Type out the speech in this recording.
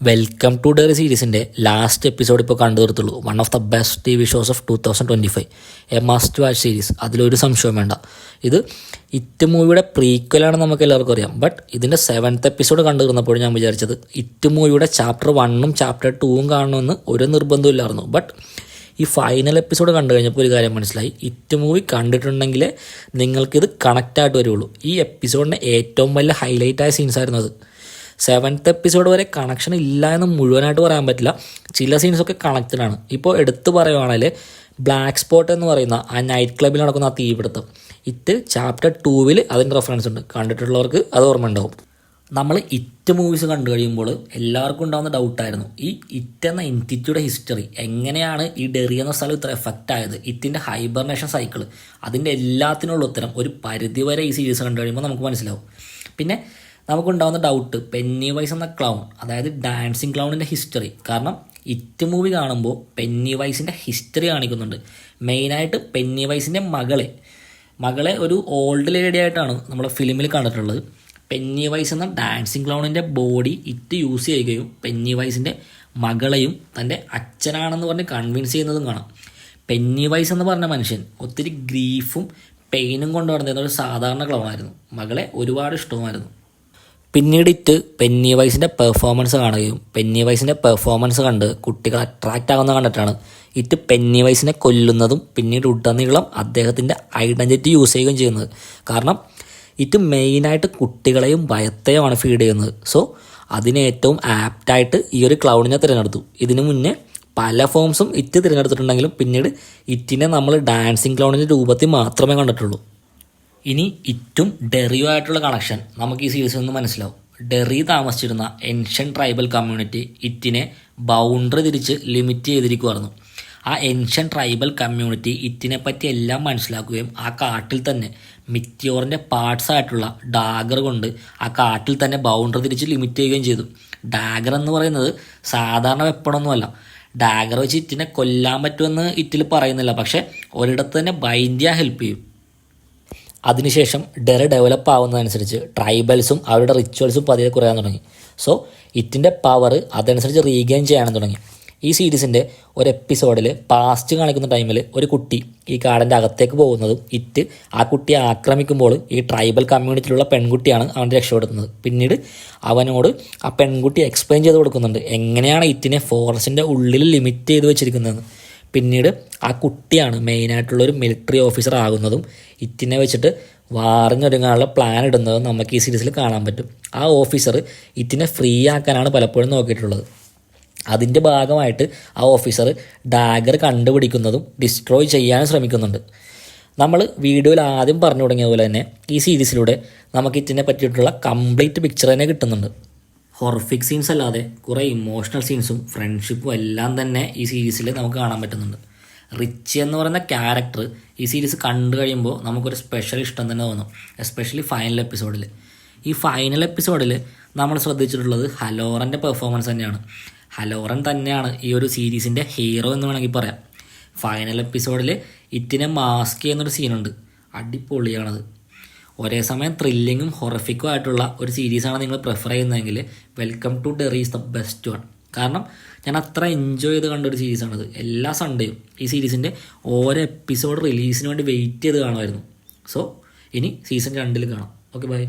Welcome to Derry സീരീസിൻ്റെ last episode ഇപ്പോൾ കണ്ടു തീർത്തുള്ളൂ. One of the best TV shows of ഓഫ് 2025, എ മസ്റ്റ് വാച്ച് സീരീസ്. അതിലൊരു സംശയവും വേണ്ട. ഇത് ഇറ്റ് മൂവിയുടെ പ്രീക്വലാണ് നമുക്ക് എല്ലാവർക്കും അറിയാം. ബട്ട് ഇതിൻ്റെ 7th എപ്പിസോഡ് കണ്ടു തീർന്നപ്പോൾ ഞാൻ വിചാരിച്ചത് ഇറ്റ് മൂവിയുടെ ചാപ്റ്റർ 1ഉം ചാപ്റ്റർ 2ഉം കാണണമെന്ന് ഒരു നിർബന്ധമില്ലായിരുന്നു. ബട്ട് ഈ ഫൈനൽ എപ്പിസോഡ് കണ്ടു കഴിഞ്ഞപ്പോൾ ഒരു കാര്യം മനസ്സിലായി. ഇറ്റ് മൂവി കണ്ടിട്ടുണ്ടെങ്കിലേ നിങ്ങൾക്കിത് കണക്റ്റായിട്ട് വരുള്ളൂ. ഈ എപ്പിസോഡിൻ്റെ ഏറ്റവും വലിയ ഹൈലൈറ്റായ സീൻസായിരുന്നു അത്. 7th എപ്പിസോഡ് വരെ കണക്ഷൻ ഇല്ല എന്ന് മുഴുവനായിട്ട് പറയാൻ പറ്റില്ല. ചില സീൻസൊക്കെ കണക്റ്റഡ് ആണ്. ഇപ്പോൾ എടുത്തു പറയുവാണെങ്കിൽ ബ്ലാക്ക് സ്പോട്ട് എന്ന് പറയുന്ന ആ നൈറ്റ് ക്ലബ്ബിൽ നടക്കുന്ന ആ തീപിടുത്തം, ഇറ്റ് ചാപ്റ്റർ 2വിൽ അതിൻ്റെ റെഫറൻസ് ഉണ്ട്. കണ്ടിട്ടുള്ളവർക്ക് അത് ഓർമ്മ ഉണ്ടാവും. നമ്മൾ ഇറ്റ് മൂവീസ് കണ്ടു കഴിയുമ്പോൾ എല്ലാവർക്കും ഉണ്ടാകുന്ന ഡൗട്ടായിരുന്നു, ഈ ഇറ്റ് എന്ന എൻറ്റിറ്റിയുടെ ഹിസ്റ്ററി എങ്ങനെയാണ് ഈ ഡെറി എന്ന സ്ഥലം ഇത്ര എഫക്റ്റ് ആയത്, ഇറ്റിൻ്റെ ഹൈബർനേഷൻ സൈക്കിൾ, അതിൻ്റെ എല്ലാത്തിനുള്ള ഉത്തരം ഒരു പരിധിവരെ ഈ സീരീസ് കണ്ടു കഴിയുമ്പോൾ നമുക്ക് മനസ്സിലാവും. പിന്നെ നമുക്കുണ്ടാകുന്ന ഡൗട്ട്, പെന്നി വൈസ് എന്ന ക്ലൗൺ, അതായത് ഡാൻസിങ് ക്ലൗണിൻ്റെ ഹിസ്റ്ററി. കാരണം ഇറ്റ് മൂവി കാണുമ്പോൾ പെന്നി വൈസിൻ്റെ ഹിസ്റ്ററി കാണിക്കുന്നുണ്ട്. മെയിനായിട്ട് പെന്നി വൈസിൻ്റെ മകളെ ഒരു ഓൾഡ് ലേഡി ആയിട്ടാണ് നമ്മൾ ഫിലിമിൽ കണ്ടിട്ടുള്ളത്. പെന്നി വൈസ് എന്ന ഡാൻസിങ് ക്ലൗണിൻ്റെ ബോഡി ഇറ്റ് യൂസ് ചെയ്യുകയും പെന്നി വൈസിൻ്റെ മകളെയും തൻ്റെ അച്ഛനാണെന്ന് പറഞ്ഞ് കൺവിൻസ് ചെയ്യുന്നതും കാണാം. പെന്നി വൈസ് എന്ന് പറഞ്ഞ മനുഷ്യൻ ഒത്തിരി ഗ്രീഫും പെയിനും കൊണ്ടുവരുന്ന ഒരു സാധാരണ ക്ലൗണായിരുന്നു. മകളെ ഒരുപാട് ഇഷ്ടവുമായിരുന്നു. പിന്നീട് ഇറ്റ് പെന്നി വൈസിൻ്റെ പെർഫോമൻസ് കാണുകയും പെന്നി വൈസിൻ്റെ പെർഫോമൻസ് കണ്ട് കുട്ടികൾ അട്രാക്റ്റ് ആകുന്നത് കണ്ടിട്ടാണ് ഇറ്റ് പെന്നി വൈസിനെ കൊല്ലുന്നതും പിന്നീട് ഉടനീളം അദ്ദേഹത്തിൻ്റെ ഐഡൻറ്റിറ്റി യൂസ് ചെയ്യുകയും ചെയ്യുന്നത്. കാരണം ഇറ്റ് മെയിനായിട്ട് കുട്ടികളെയും ഭയത്തെയുമാണ് ഫീഡ് ചെയ്യുന്നത്. സോ അതിന് ഏറ്റവും ആപ്റ്റായിട്ട് ഈ ഒരു ക്ലൗഡിനെ തിരഞ്ഞെടുത്തു. ഇതിനു മുന്നേ പല ഫോംസും ഇറ്റ് തിരഞ്ഞെടുത്തിട്ടുണ്ടെങ്കിലും പിന്നീട് ഇറ്റിനെ നമ്മൾ ഡാൻസിങ് ക്ലൗഡിൻ്റെ രൂപത്തിൽ മാത്രമേ കണ്ടിട്ടുള്ളൂ. ഇനി ഇറ്റും ഡെറിയും ആയിട്ടുള്ള കണക്ഷൻ നമുക്ക് ഈ സീരീസിൽ നിന്ന് മനസ്സിലാവും. ഡെറി താമസിച്ചിരുന്ന ഏൻഷ്യൻ ട്രൈബൽ കമ്മ്യൂണിറ്റി ഇറ്റിനെ ബൗണ്ടറി തിരിച്ച് ലിമിറ്റ് ചെയ്തിരിക്കുമായിരുന്നു. ആ ഏൻഷ്യൻ ട്രൈബൽ കമ്മ്യൂണിറ്റി ഇറ്റിനെ പറ്റി എല്ലാം മനസ്സിലാക്കുകയും ആ കാട്ടിൽ തന്നെ മിറ്റിയോറിൻ്റെ പാർട്സ് ആയിട്ടുള്ള ഡാഗർ കൊണ്ട് ആ കാട്ടിൽ തന്നെ ബൗണ്ടറി തിരിച്ച് ലിമിറ്റ് ചെയ്യുകയും ചെയ്തു. ഡാഗർ എന്ന് പറയുന്നത് സാധാരണ വെപ്പണമൊന്നുമല്ല. ഡാഗർ വെച്ച് ഇറ്റിനെ കൊല്ലാൻ പറ്റുമെന്ന് ഇറ്റിൽ പറയുന്നില്ല, പക്ഷേ ഒരിടത്ത് തന്നെ ബൈൻഡ് ചെയ്യാൻ ഹെൽപ്പ് ചെയ്യും. അതിനുശേഷം ഡെറി ഡെവലപ്പ് ആവുന്നതനുസരിച്ച് ട്രൈബൽസും അവരുടെ റിച്വൽസും പതിയെ കുറയാൻ തുടങ്ങി. സോ ഇറ്റിൻ്റെ പവർ അതനുസരിച്ച് റീഗെയിൻ ചെയ്യാനും തുടങ്ങി. ഈ സീരീസിൻ്റെ ഒരു എപ്പിസോഡിൽ പാസ്റ്റ് കാണിക്കുന്ന ടൈമിൽ ഒരു കുട്ടി ഈ കാടിൻ്റെ അകത്തേക്ക് പോകുന്നതും ഇറ്റ് ആ കുട്ടിയെ ആക്രമിക്കുമ്പോൾ ഈ ട്രൈബൽ കമ്മ്യൂണിറ്റിയിലുള്ള പെൺകുട്ടിയാണ് അവൻ്റെ രക്ഷപ്പെടുത്തുന്നത്. പിന്നീട് അവനോട് ആ പെൺകുട്ടി എക്സ്പ്ലെയിൻ ചെയ്ത് കൊടുക്കുന്നുണ്ട് എങ്ങനെയാണ് ഇറ്റിനെ ഫോറസ്റ്റിൻ്റെ ഉള്ളിൽ ലിമിറ്റ് ചെയ്ത് വെച്ചിരിക്കുന്നതെന്ന്. പിന്നീട് ആ കുട്ടിയാണ് മെയിനായിട്ടുള്ളൊരു മിലിറ്ററി ഓഫീസർ ആകുന്നതും ഇറ്റിനെ വെച്ചിട്ട് വാറിഞ്ഞൊരുങ്ങാനുള്ള പ്ലാൻ ഇടുന്നതും നമുക്ക് ഈ സീരീസിൽ കാണാൻ പറ്റും. ആ ഓഫീസർ ഇറ്റിനെ ഫ്രീ ആക്കാനാണ് പലപ്പോഴും നോക്കിയിട്ടുള്ളത്. അതിൻ്റെ ഭാഗമായിട്ട് ആ ഓഫീസർ ഡാഗർ കണ്ടുപിടിക്കുന്നതും ഡിസ്ട്രോയ് ചെയ്യാനും ശ്രമിക്കുന്നുണ്ട്. നമ്മൾ വീഡിയോയിൽ ആദ്യം പറഞ്ഞു തുടങ്ങിയതുപോലെ തന്നെ ഈ സീരീസിലൂടെ നമുക്ക് ഇറ്റിനെ പറ്റിയിട്ടുള്ള കംപ്ലീറ്റ് പിക്ചർ തന്നെ കിട്ടുന്നുണ്ട്. ഹൊറിഫിക് സീൻസ് അല്ലാതെ കുറേ ഇമോഷണൽ സീൻസും ഫ്രണ്ട്ഷിപ്പും എല്ലാം തന്നെ ഈ സീരീസിൽ നമുക്ക് കാണാൻ പറ്റുന്നുണ്ട്. റിച്ചി എന്ന് പറയുന്ന ക്യാരക്ടർ ഈ സീരീസ് കണ്ടു കഴിയുമ്പോൾ നമുക്കൊരു സ്പെഷ്യൽ ഇഷ്ടം തന്നെ തോന്നും, എസ്പെഷ്യലി ഫൈനൽ എപ്പിസോഡിൽ. ഈ ഫൈനൽ എപ്പിസോഡിൽ നമ്മൾ ശ്രദ്ധിച്ചിട്ടുള്ളത് ഹലോറൻ്റെ പെർഫോമൻസ് തന്നെയാണ്. ഹലോറൻ തന്നെയാണ് ഈ ഒരു സീരീസിൻ്റെ ഹീറോ എന്ന് വേണമെങ്കിൽ പറയാം. ഫൈനൽ എപ്പിസോഡിൽ ഇറ്റിനെ മാസ്ക് ചെയ്യുന്നൊരു സീനുണ്ട്, അടിപൊളിയാണത്. ഒരേ സമയം ത്രില്ലിങ്ങും ഹൊറിഫിക്കും ആയിട്ടുള്ള ഒരു സീരീസാണ് നിങ്ങൾ പ്രിഫർ ചെയ്യുന്നതെങ്കിൽ welcome to Derry is the best one. കാരണം ഞാൻ അത്ര എൻജോയ് ചെയ്ത് കണ്ടൊരു സീരീസാണത്. എല്ലാ സൺഡേയും ഈ സീരീസിൻ്റെ ഓരോ എപ്പിസോഡ് റിലീസിന് വേണ്ടി വെയിറ്റ് ചെയ്ത് കാണുമായിരുന്നു. സോ ഇനി സീസൺ 2 കാണാം. Okay, by.